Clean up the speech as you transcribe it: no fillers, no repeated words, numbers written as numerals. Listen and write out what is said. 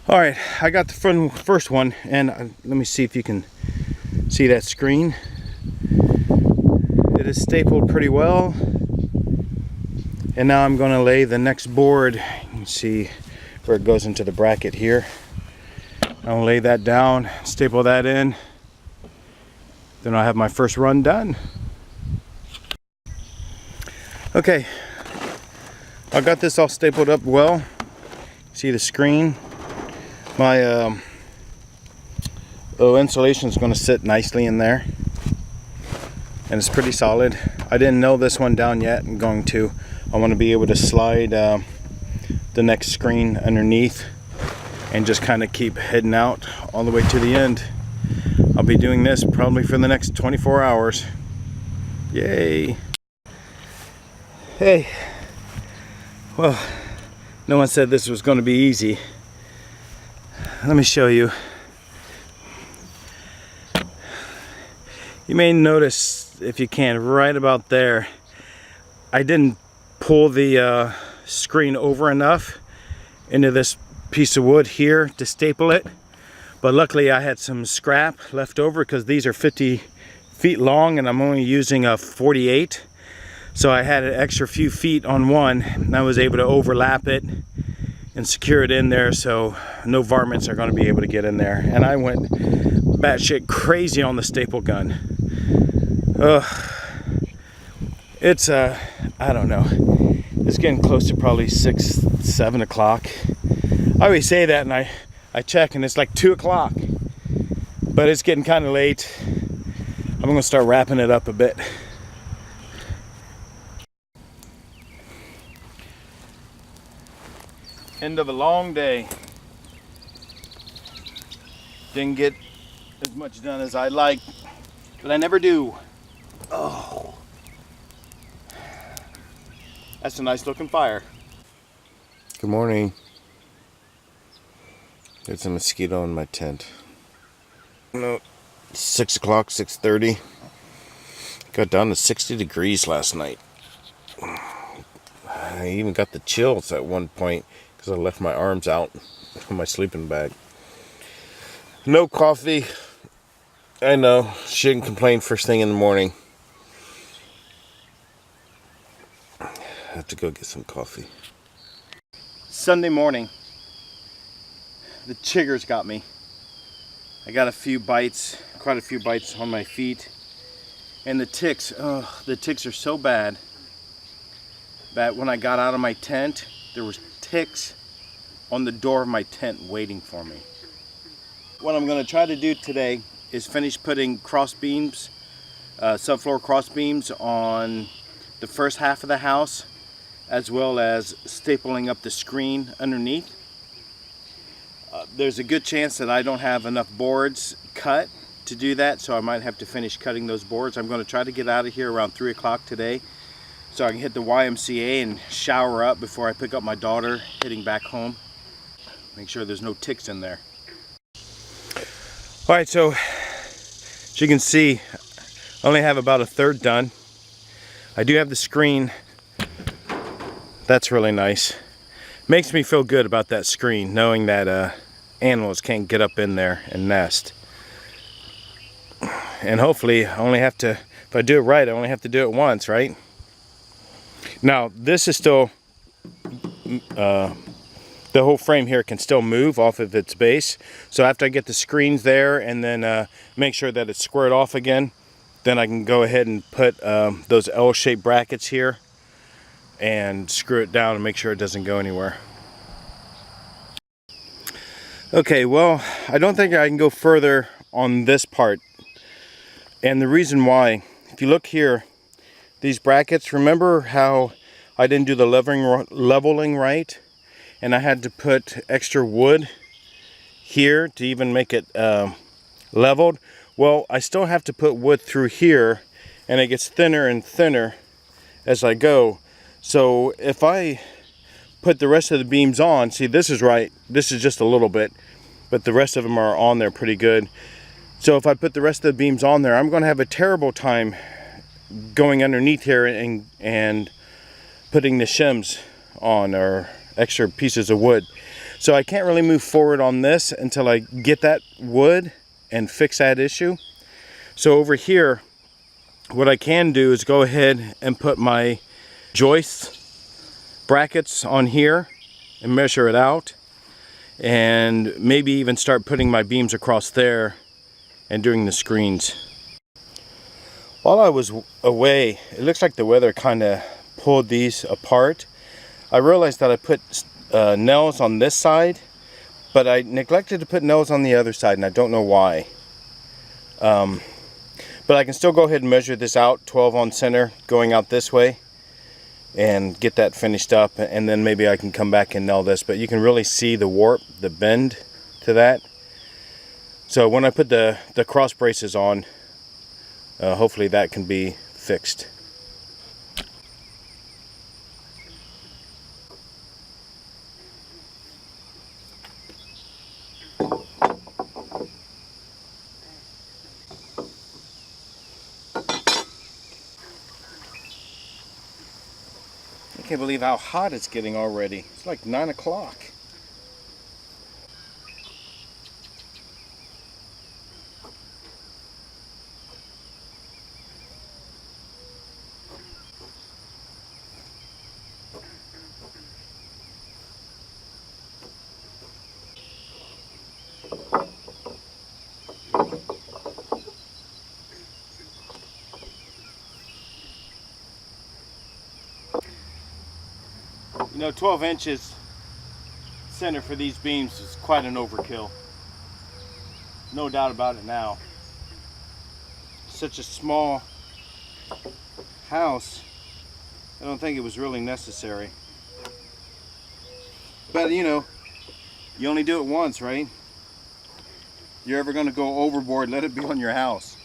All right, I got the first one, and let me see if you can see that screen. It is stapled pretty well. And now I'm going to lay the next board. You can see where it goes into the bracket here. I'll lay that down, staple that in. Then I'll have my first run done. Okay, I got this all stapled up well. See the screen? My insulation is going to sit nicely in there. And it's pretty solid. I didn't nail this one down yet. I'm going to. I want to be able to slide the next screen underneath and just kind of keep heading out all the way to the end. I'll be doing this probably for the next 24 hours. Yay! Hey, well, no one said this was going to be easy. Let me show you. You may notice, if you can, right about there, I didn't pull the screen over enough into this piece of wood here to staple it, but luckily I had some scrap left over because these are 50 feet long and I'm only using a 48, so I had an extra few feet on one and I was able to overlap it and secure it in there so no varmints are going to be able to get in there. And I went batshit crazy on the staple gun. It's I don't know, it's getting close to probably 6-7 o'clock. I always say that and I check and it's like 2 o'clock, but it's getting kind of late. I'm gonna start wrapping it up a bit. End of a long day. Didn't get as much done as I'd like, but I never do. Oh, that's a nice looking fire. Good morning. There's a mosquito in my tent. No, 6 o'clock, 6:30. Got down to 60 degrees last night. I even got the chills at one point because I left my arms out on my sleeping bag. No coffee. I know, shouldn't complain first thing in the morning. I have to go get some coffee. Sunday morning. The chiggers got me. I got a few bites, quite a few bites on my feet. And the ticks are so bad that when I got out of my tent, there was ticks on the door of my tent waiting for me. What I'm going to try to do today is finish putting cross beams, subfloor cross beams on the first half of the house, as well as stapling up the screen underneath. There's a good chance that I don't have enough boards cut to do that, so I might have to finish cutting those boards. I'm going to try to get out of here around 3 o'clock today so I can hit the YMCA and shower up before I pick up my daughter heading back home. Make sure there's no ticks in there. Alright, so as you can see, I only have about a third done. I do have the screen. That's really nice. Makes me feel good about that screen, knowing that animals can't get up in there and nest. And hopefully I only have to, if I do it right, I only have to do it once, right? Now this is still, the whole frame here can still move off of its base. So after I get the screens there and then make sure that it's squared off again, then I can go ahead and put those L-shaped brackets here and screw it down and make sure it doesn't go anywhere. Okay, well, I don't think I can go further on this part. And the reason why, if you look here, these brackets, remember how I didn't do the leveling right? And I had to put extra wood here to even make it leveled. Well, I still have to put wood through here, and it gets thinner and thinner as I go. So if I put the rest of the beams on, see, this is right, this is just a little bit, but the rest of them are on there pretty good. So if I put the rest of the beams on there, I'm going to have a terrible time going underneath here and putting the shims on, or extra pieces of wood. So I can't really move forward on this until I get that wood and fix that issue. So over here, what I can do is go ahead and put my joist brackets on here and measure it out, and maybe even start putting my beams across there and doing the screens. While I was away, it looks like the weather kind of pulled these apart. I realized that I put nails on this side, but I neglected to put nails on the other side, and I don't know why. But I can still go ahead and measure this out, 12 on center, going out this way, and get that finished up, and then maybe I can come back and nail this. But you can really see the warp, the bend to that. So when I put the cross braces on, hopefully that can be fixed. I can't believe how hot it's getting already. It's like 9 o'clock. You know, 12 inches center for these beams is quite an overkill. No doubt about it now. Such a small house, I don't think it was really necessary. But you know, you only do it once, right? You're ever going to go overboard, let it be on your house.